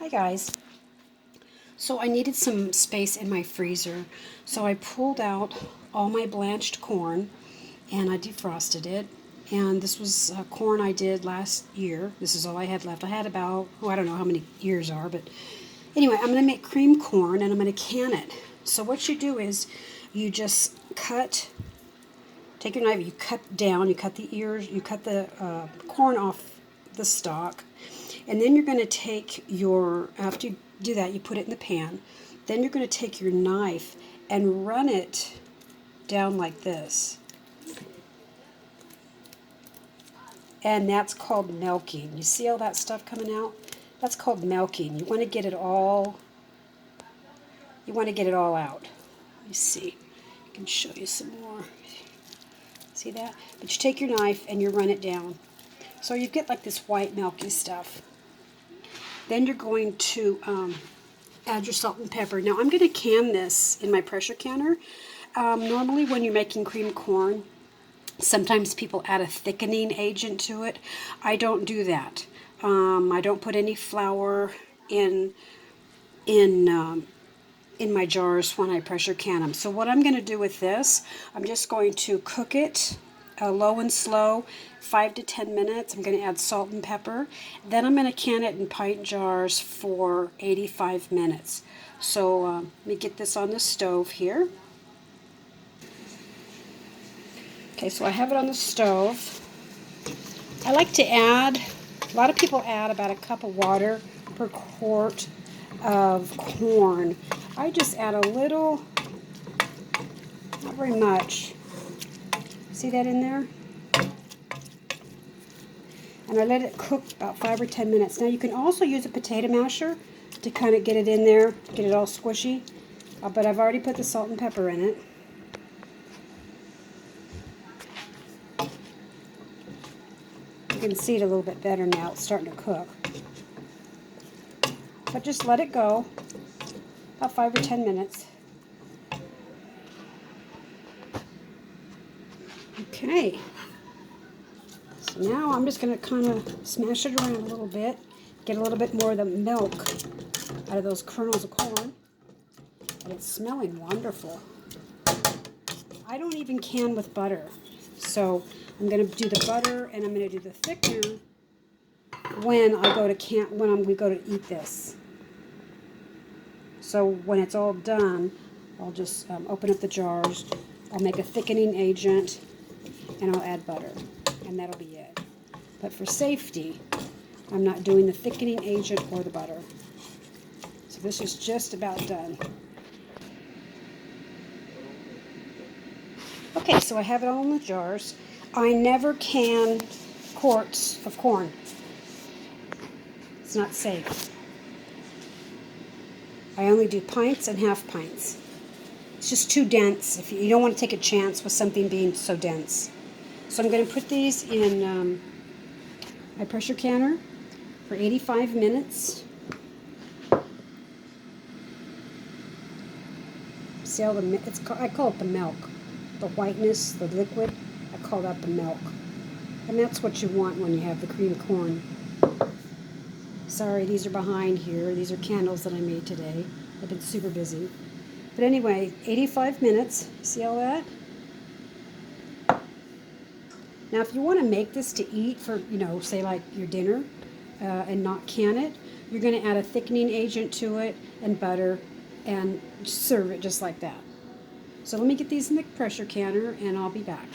Hi guys. So I needed some space in my freezer, so I pulled out all my blanched corn and I defrosted it. And this was corn I did last year. This is all I had left. I had about, I don't know how many years are, but anyway, I'm going to make cream corn and I'm going to can it. So what you do is you just take your knife, you cut down, you cut the ears, you cut the corn off the stalk, and then you're going to take after you do that, you put it in the pan. Then you're going to take your knife and run it down like this. And that's called milking. You see all that stuff coming out? That's called milking. You want to get it all out. Let me see. I can show you some more. See that? But you take your knife and you run it down. So you get like this white milky stuff. Then you're going to add your salt and pepper. Now I'm going to can this in my pressure canner. Normally when you're making cream corn, sometimes people add a thickening agent to it. I don't do that. I don't put any flour in my jars when I pressure can them. So what I'm going to do with this, I'm just going to cook it low and slow, 5 to 10 minutes. I'm going to add salt and pepper. Then I'm going to can it in pint jars for 85 minutes. So let me get this on the stove here. Okay, so I have it on the stove. I like to add, a lot of people add about a cup of water per quart of corn. I just add a little, not very much. See that in there? And I let it cook about 5 or 10 minutes. Now you can also use a potato masher to kind of get it in there, get it all squishy. But I've already put the salt and pepper in it. You can see it a little bit better now. It's starting to cook. But just let it go about 5 or 10 minutes. Okay. So now I'm just going to kind of smash it around a little bit, get a little bit more of the milk out of those kernels of corn. And it's smelling wonderful. I don't even can with butter. So I'm going to do the butter and I'm going to do the thickener when we go to eat this. So when it's all done, I'll just open up the jars. I'll make a thickening agent and I'll add butter. And that'll be it. But for safety, I'm not doing the thickening agent or the butter. So this is just about done. Okay, so I have it all in the jars. I never can quarts of corn. It's not safe. I only do pints and half pints. It's just too dense. If you don't want to take a chance with something being so dense. So I'm going to put these in my pressure canner for 85 minutes. See all I call it the milk. The whiteness, the liquid, I call that the milk. And that's what you want when you have the cream corn. Sorry, these are behind here. These are candles that I made today. I've been super busy. But anyway, 85 minutes. See all that? Now, if you want to make this to eat for, say like your dinner and not can it, you're going to add a thickening agent to it and butter and serve it just like that. So let me get these in the pressure canner and I'll be back.